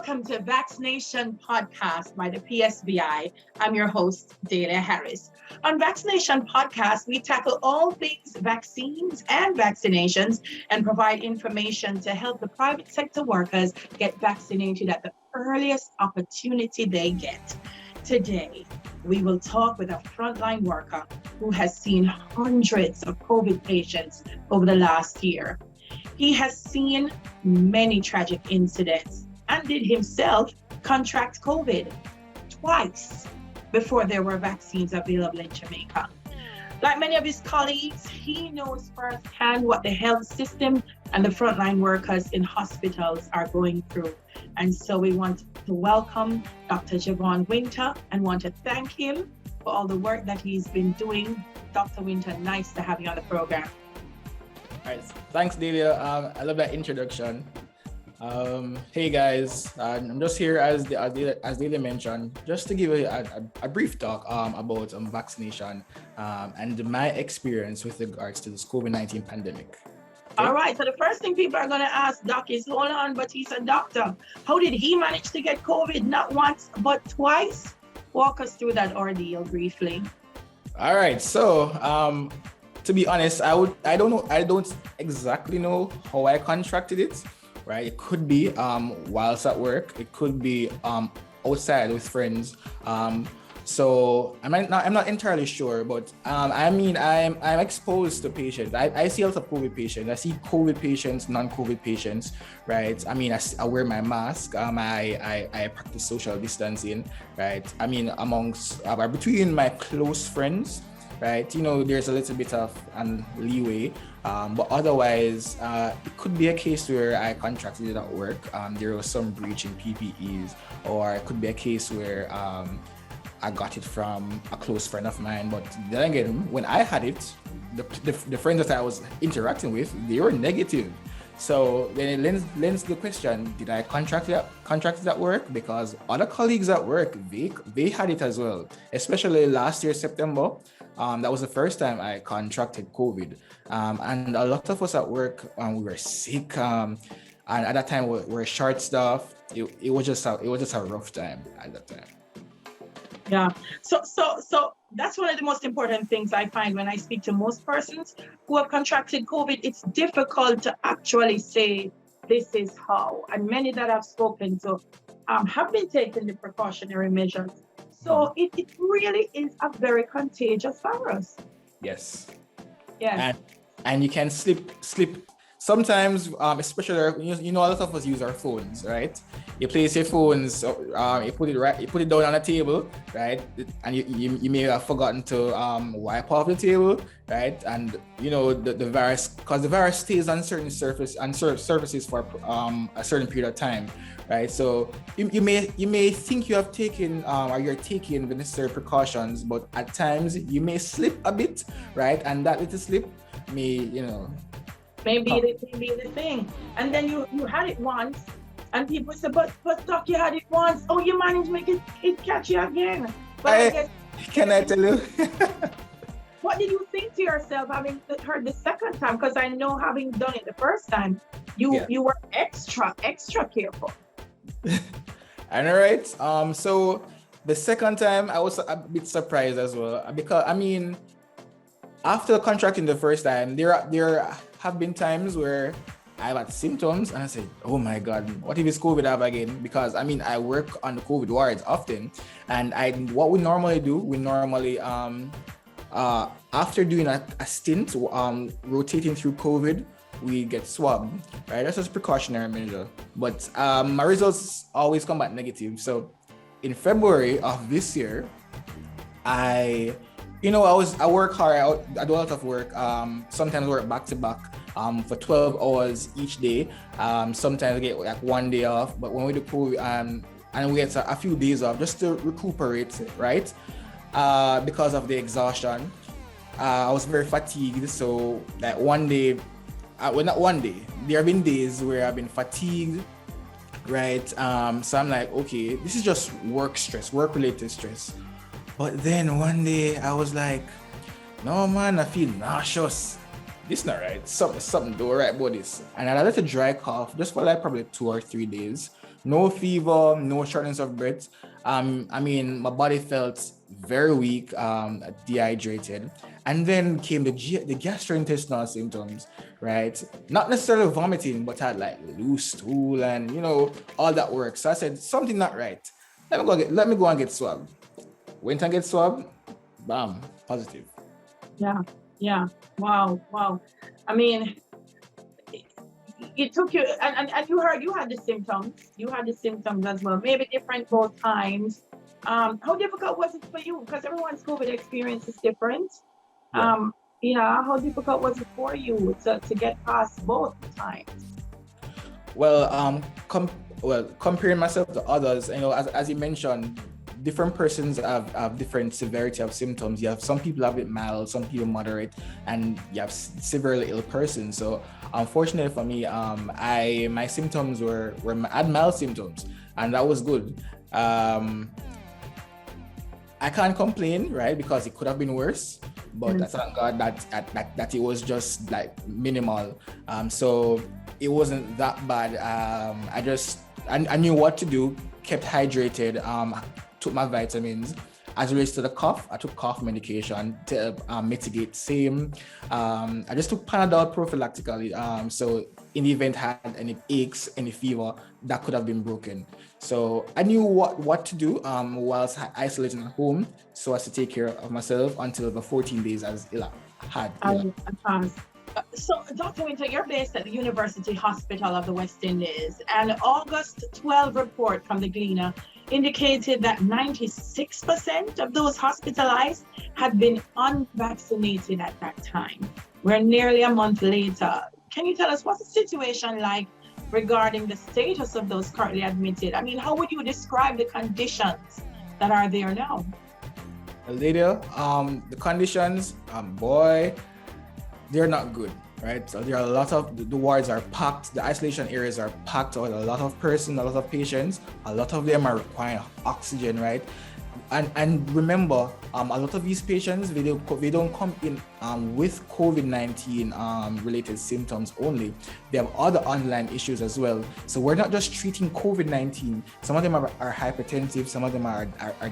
welcome to Vax-Nation podcast by the PSVI. I'm your host, Delia Harris. On Vax-Nation podcast, we tackle all things vaccines and vaccinations and provide information to help the private sector workers get vaccinated at the earliest opportunity they get. Today, we will talk with a frontline worker who has seen hundreds of COVID patients over the last year. He has seen many tragic incidents and did himself contract COVID twice before there were vaccines available in Jamaica. Like many of his colleagues, he knows firsthand what the health system and the frontline workers in hospitals are going through. And so we want to welcome Dr. Javon Winter and want to thank him for all the work that he's been doing. Dr. Winter, nice to have you on the program. All right, thanks, Delia. I love that introduction. Hey guys, I'm just here as Delia mentioned, just to give a brief talk about Vax-Nation and my experience with regards to this COVID-19 pandemic. Okay? All right, so the first thing people are going to ask Doc is, hold on, but he's a doctor. How did he manage to get COVID not once but twice? Walk us through that ordeal briefly. All right, so to be honest, I don't exactly know how I contracted it. Right, it could be whilst at work. It could be outside with friends. So I'm not entirely sure, but I'm exposed to patients. I see a lot of COVID patients. I see COVID patients, non-COVID patients. Right. I wear my mask. I practice social distancing. Right. Amongst between my close friends. Right, there's a little bit of leeway, but otherwise, it could be a case where I contracted it at work. There was some breach in PPEs, or it could be a case where I got it from a close friend of mine. But then again, when I had it, the friends that I was interacting with, they were negative. So then it lends the question: did I contract it at work? Because other colleagues at work, they had it as well, especially last year September. That was the first time I contracted COVID, and a lot of us at work we were sick, and at that time we were short-staffed. It was just a rough time at that time. Yeah. So that's one of the most important things I find when I speak to most persons who have contracted COVID. It's difficult to actually say this is how, and many that I've spoken to have been taking the precautionary measures. So it really is a very contagious virus. Yes. Yeah. And you can slip. Sometimes, especially a lot of us use our phones, right? You place your phones, you put it down on the table, right? And you may have forgotten to wipe off the table, right? And the virus, because the virus stays on certain surfaces for a certain period of time, right? So you may think you have taken or you're taking the necessary precautions, but at times you may slip a bit, right? And that little slip may Maybe the thing. And then you had it once, and people say, but Doc, you had it once. Oh, you managed to make it catch you again. But I guess, can I tell you? What did you think to yourself having heard the second time? Because I know having done it the first time, you were extra careful. I know, right? So the second time I was a bit surprised as well, because after contracting the first time, there have been times where I've had symptoms and I said, oh my God, what if it's COVID I have again? Because I work on the COVID wards often, and what we normally do, after doing a stint rotating through COVID, we get swabbed, right? That's just a precautionary measure. But my results always come back negative. So in February of this year, I work hard. I do a lot of work. Sometimes I work back to back for 12 hours each day. Sometimes I get like one day off. But when we do COVID, and we get a few days off just to recuperate, right? Because of the exhaustion, I was very fatigued. So like one day, not one day. There have been days where I've been fatigued, right? So I'm like, okay, this is just work-related stress. But then one day I was like, no man, I feel nauseous. This not right. Something do right about this. And I had a little dry cough just for like probably 2 or 3 days. no fever, no shortness of breath. I mean, my body felt very weak, dehydrated. And then came the gastrointestinal symptoms, right? Not necessarily vomiting, but I had like loose stool and, all that work. So I said, something not right. Let me go and get swabbed. Went and get swabbed, bam, positive. Yeah. Wow. I mean, it took you, and you heard you had the symptoms. You had the symptoms as well. Maybe different both times. How difficult was it for you? Because everyone's COVID experience is different. How difficult was it for you to get past both times? Well, comparing myself to others, as you mentioned, different persons have different severity of symptoms. You have some people have it mild, some people moderate, and you have severely ill persons. So unfortunately for me, my symptoms I had mild symptoms, and that was good. I can't complain, right? Because it could have been worse, but I thank God that it was just like minimal. So it wasn't that bad. I knew what to do, kept hydrated, took my vitamins. As it relates to the cough, I took cough medication to mitigate same. I just took Panadol prophylactically. So in the event I had any aches, any fever, that could have been broken. So I knew what to do whilst isolating at home, so as to take care of myself until the 14 days as Ella had. So, Dr. Winter, you're based at the University Hospital of the West Indies, and August 12 report from the Gleaner indicated that 96% of those hospitalized had been unvaccinated at that time. We're nearly a month later. Can you tell us what's the situation like regarding the status of those currently admitted? I mean, how would you describe the conditions that are there now? Lydia, the conditions, they're not good, right? So there are a lot of, the wards are packed, the isolation areas are packed with a lot of persons, a lot of patients, a lot of them are requiring oxygen, right? And remember, a lot of these patients, they don't come in with COVID-19 related symptoms only. They have other underlying issues as well. So we're not just treating COVID-19. Some of them are hypertensive, some of them are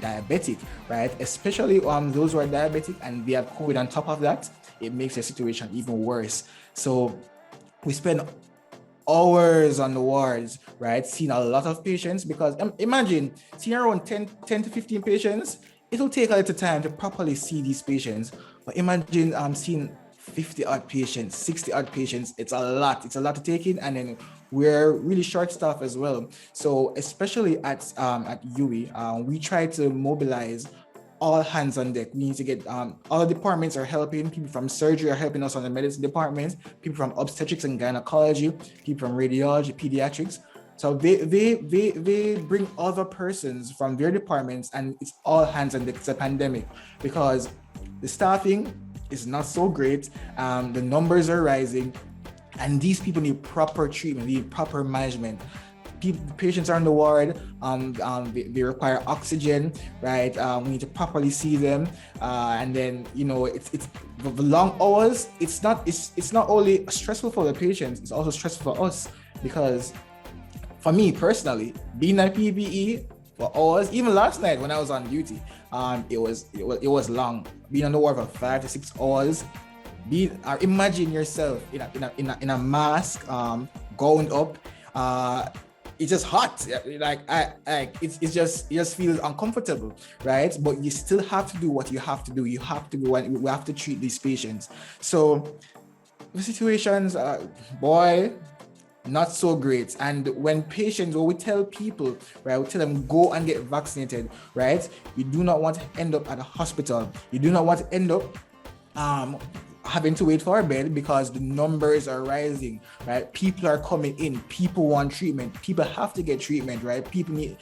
diabetic, right? Especially those who are diabetic and they have COVID on top of that, it makes the situation even worse. So we spend hours on the wards, right? Seeing a lot of patients, because imagine seeing around 10 to 15 patients, it'll take a little time to properly see these patients. But imagine seeing 50 odd patients, 60 odd patients, it's a lot to take in, and then we're really short staffed as well. So especially at UWI, we try to mobilize all hands on deck. We need to get all departments are helping. People from surgery are helping us on the medicine department. People from obstetrics and gynecology. People from radiology, pediatrics. So they bring other persons from their departments, and it's all hands on deck. It's a pandemic because the staffing is not so great. The numbers are rising, and these people need proper treatment, need proper management. Patients are in the ward, they require oxygen, right? We need to properly see them, and then it's the long hours. It's not only stressful for the patients, it's also stressful for us, because for me personally, being at PPE for hours, even last night when I was on duty, it was long. Being on the ward for 5 to 6 hours. Imagine yourself in a mask, going up. It's just hot, it just feels uncomfortable, right? But you still have to do what you have to do. We have to treat these patients. So the situations, not so great. And when we tell people, right, we tell them go and get vaccinated, right? You do not want to end up at a hospital. You do not want to end up having to wait for a bed because the numbers are rising, right? People are coming in, people want treatment, people have to get treatment, right? People need,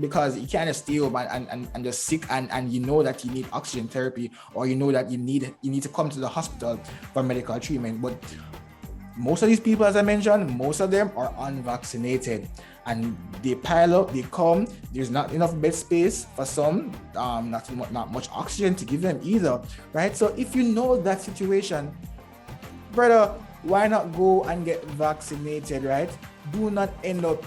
because you can't just stay home and just sick and you know that you need oxygen therapy, or you know that you need to come to the hospital for medical treatment. But most of these people, as I mentioned, most of them are unvaccinated, and they pile up, they come, there's not enough bed space for some, not much oxygen to give them either, right? So if you know that situation, brother, why not go and get vaccinated, right? Do not end up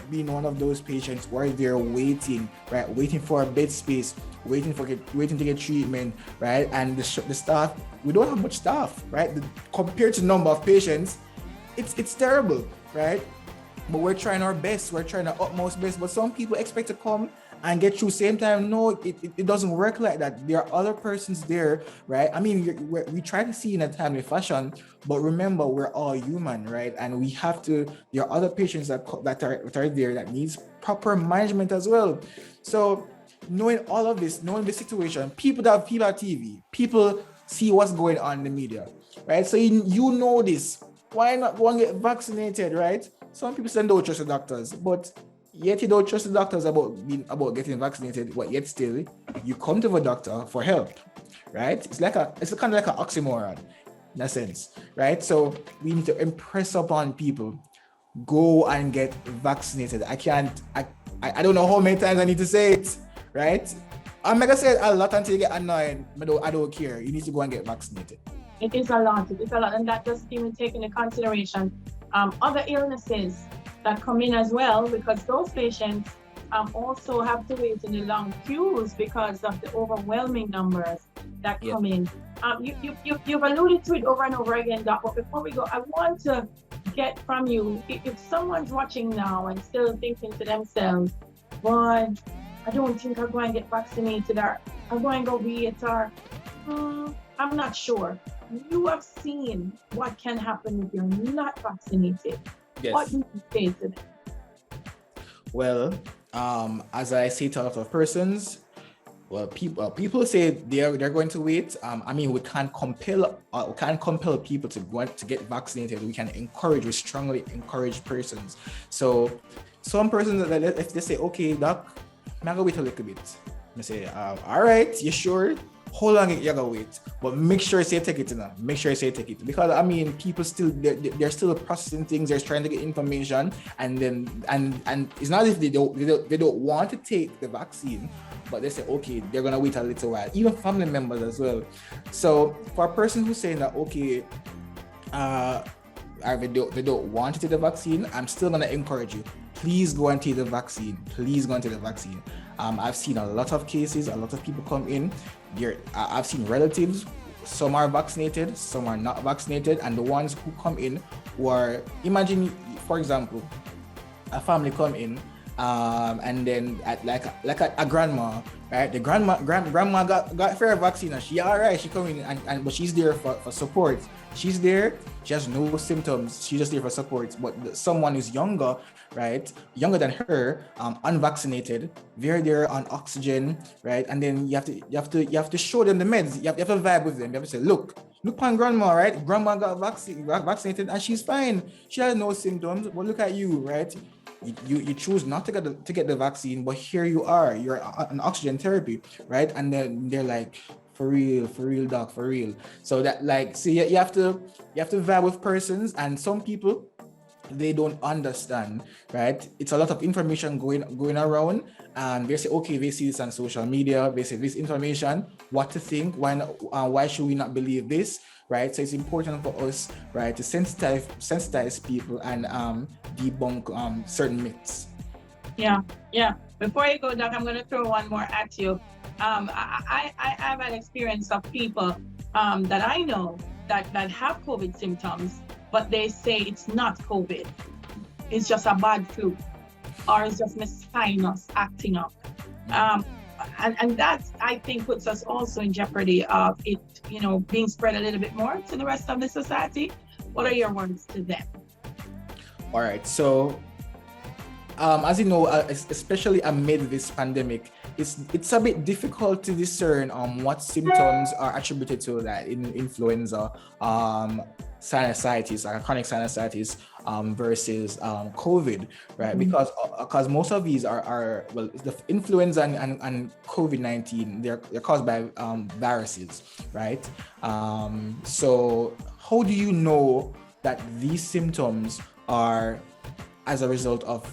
being one of those patients where they're waiting, right? Waiting for a bed space, waiting to get treatment, right? And the staff, we don't have much staff, right? Compared to the number of patients, it's terrible, right? But we're trying our best, we're trying our utmost best. But some people expect to come and get through same time. No, it doesn't work like that. There are other persons there, right? I mean, we try to see in a timely fashion, but remember, we're all human, right? And we have to, there are other patients that are there that needs proper management as well. So knowing all of this, knowing the situation, people at TV, people see what's going on in the media, right? So you know this. Why not go and get vaccinated, right? Some people say don't trust the doctors, but yet you don't trust the doctors about getting vaccinated, but yet still you come to the doctor for help, right? It's kind of like an oxymoron in a sense, right? So we need to impress upon people, go and get vaccinated. I don't know how many times I need to say it, right? I'm gonna say it a lot until you get annoyed, but I don't care. You need to go and get vaccinated. It is a lot, and that doesn't even take into consideration other illnesses that come in as well, because those patients also have to wait in the long queues because of the overwhelming numbers that come in. You've alluded to it over and over again, Doc, but before we go, I want to get from you, if someone's watching now and still thinking to themselves, boy, I don't think I'm going to get vaccinated, or I'm going to go wait, or I'm not sure. You have seen what can happen if you're not vaccinated. Yes. What do you say to them? Well, as I say to a lot of persons, well, people say they're going to wait. I mean, we can't compel people to want to get vaccinated. We strongly encourage persons. So some persons, if they say, okay, doc, I'm gonna wait a little bit. I say, all right, you sure? How long you gonna wait? But make sure you say take it now. Make sure you say take it, because I mean, people still they're still processing things. They're trying to get information, and then and it's not as if they don't want to take the vaccine, but they say okay, they're gonna wait a little while. Even family members as well. So for a person who's saying that okay, they don't want to take the vaccine, I'm still gonna encourage you. Please go and take the vaccine. Please go and take the vaccine. I've seen a lot of cases, a lot of people come in. I've seen relatives, some are vaccinated, some are not vaccinated, and the ones who come in were, imagine, for example, a family come in, and then like a grandma, right? The grandma got fair vaccine, and she all right, she come in but she's there for support. She's there, she has no symptoms, she's just there for support. But someone who's younger, right, younger than her, unvaccinated, they're there on oxygen, right? And then you have to show them the meds. You have to vibe with them. You have to say, look on grandma, right? Grandma got vaccinated and she's fine. She has no symptoms. But look at you, right? You choose not to get the vaccine, but here you are. You're on oxygen therapy, right? And then they're like, for real, doc, for real. So that you have to vibe with persons, and some people, they don't understand, right? It's a lot of information going around, and they say, okay, they see this on social media, they say this information, what to think, why should we not believe this, right? So it's important for us, right, to sensitize people and debunk certain myths. Yeah. Before you go, Doc, I'm going to throw one more at you. I have an experience of people that I know that have COVID symptoms, but they say it's not COVID. It's just a bad flu, or it's just my sinus acting up. And that, I think, puts us also in jeopardy of it, being spread a little bit more to the rest of the society. What are your words to them? All right. So, as you know, especially amid this pandemic, it's a bit difficult to discern what symptoms are attributed to that in influenza, sinusitis, chronic sinusitis, versus COVID, right? Because most of these are the influenza and COVID-19, they're caused by viruses, right? So how do you know that these symptoms are as a result of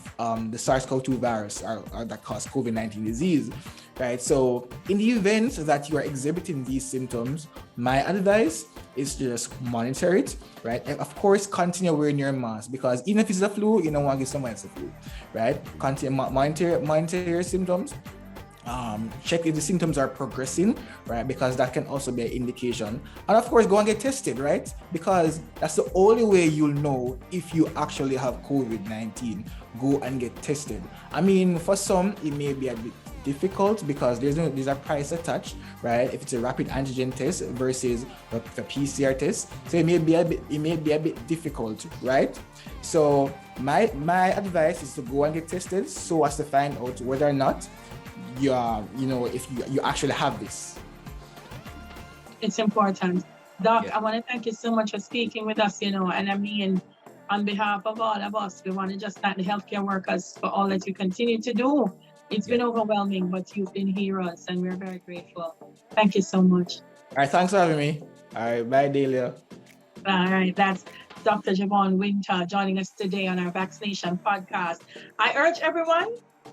the SARS-CoV-2 virus or that caused COVID-19 disease, right? So in the event that you are exhibiting these symptoms, my advice is to just monitor it, right? And of course, continue wearing your mask, because even if it's a flu, you don't want to give someone else a flu, right? Continue monitor your symptoms. Check if the symptoms are progressing, right? Because that can also be an indication. And of course, go and get tested, right? Because that's the only way you'll know if you actually have COVID-19. Go and get tested. I mean, for some, it may be a bit difficult because there's a price attached, right? If it's a rapid antigen test versus the PCR test, so it may be a bit difficult, right? So my advice is to go and get tested so as to find out whether or not if you actually have this. It's important. Doc, Yeah. I want to thank you so much for speaking with us, and I mean, on behalf of all of us, we want to just thank the healthcare workers for all that you continue to do. It's been overwhelming, but you've been heroes, and we're very grateful. Thank you so much. All right, thanks for having me. All right, bye, Delia. All right, that's Dr. Javon Winter joining us today on our Vax-Nation podcast. I urge everyone,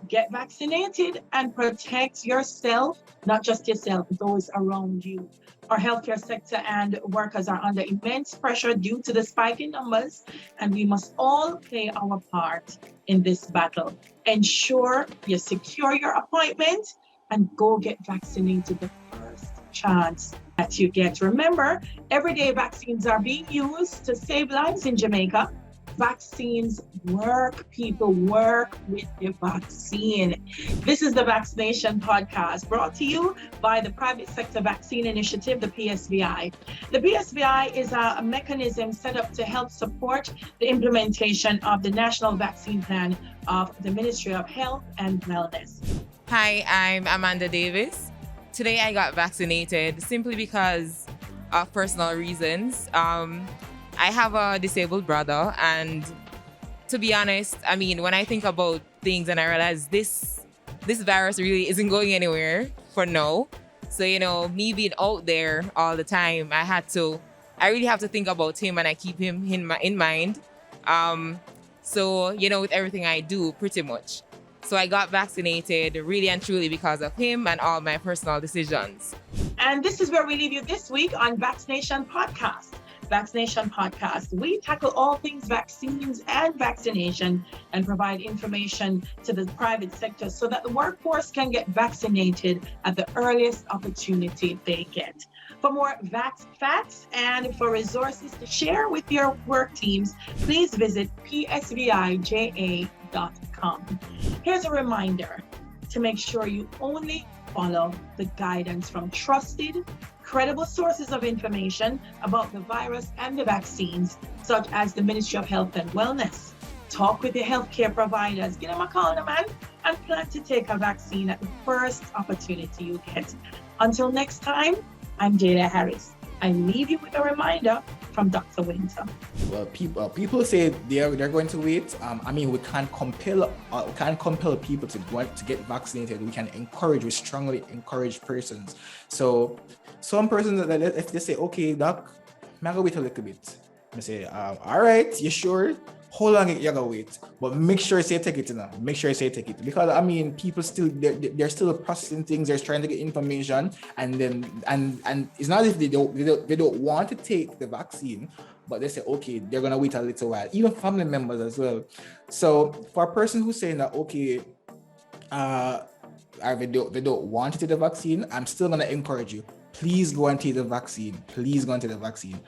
get vaccinated and protect yourself, not just yourself, those around you. Our healthcare sector and workers are under immense pressure due to the spike in numbers, and we must all play our part in this battle. Ensure you secure your appointment and go get vaccinated the first chance that you get. Remember, everyday vaccines are being used to save lives in Jamaica. Vaccines work. People work with the vaccine. This is the Vax-Nation podcast, brought to you by the Private Sector Vaccine Initiative, the PSVI. The PSVI is a mechanism set up to help support the implementation of the National Vaccine Plan of the Ministry of Health and Wellness. Hi, I'm Amanda Davis. Today I got vaccinated simply because of personal reasons. I have a disabled brother, and to be honest, I mean, when I think about things and I realize this virus really isn't going anywhere for now. So, me being out there all the time, I really have to think about him, and I keep him in mind. So, with everything I do, pretty much. So I got vaccinated really and truly because of him and all my personal decisions. And this is where we leave you this week on Vax-Nation podcast. Vax-Nation podcast. We tackle all things vaccines and vaccination and provide information to the private sector so that the workforce can get vaccinated at the earliest opportunity they get. For more Vax facts and for resources to share with your work teams, please visit psvija.com. Here's a reminder to make sure you only follow the guidance from trusted, credible sources of information about the virus and the vaccines, such as the Ministry of Health and Wellness. Talk with your healthcare providers, give them a call, man, and plan to take a vaccine at the first opportunity you get. Until next time, I'm Jada Harris. I leave you with a reminder from Dr. Winter. Well, people say they're going to wait. I mean, we can't compel people to get vaccinated. We can we strongly encourage persons. So some persons, if they say, okay, doc, I'm gonna wait a little bit. I say, all right, you sure? How long you gonna wait? But make sure you say take it now. Make sure you say take it, because I mean, people still they're still processing things. They're trying to get information, and then and it's not as if they don't want to take the vaccine, but they say okay, they're gonna wait a little while. Even family members as well. So for a person who's saying that okay, they don't want to take the vaccine, I'm still gonna encourage you. Please go and take the vaccine. Please go and take the vaccine.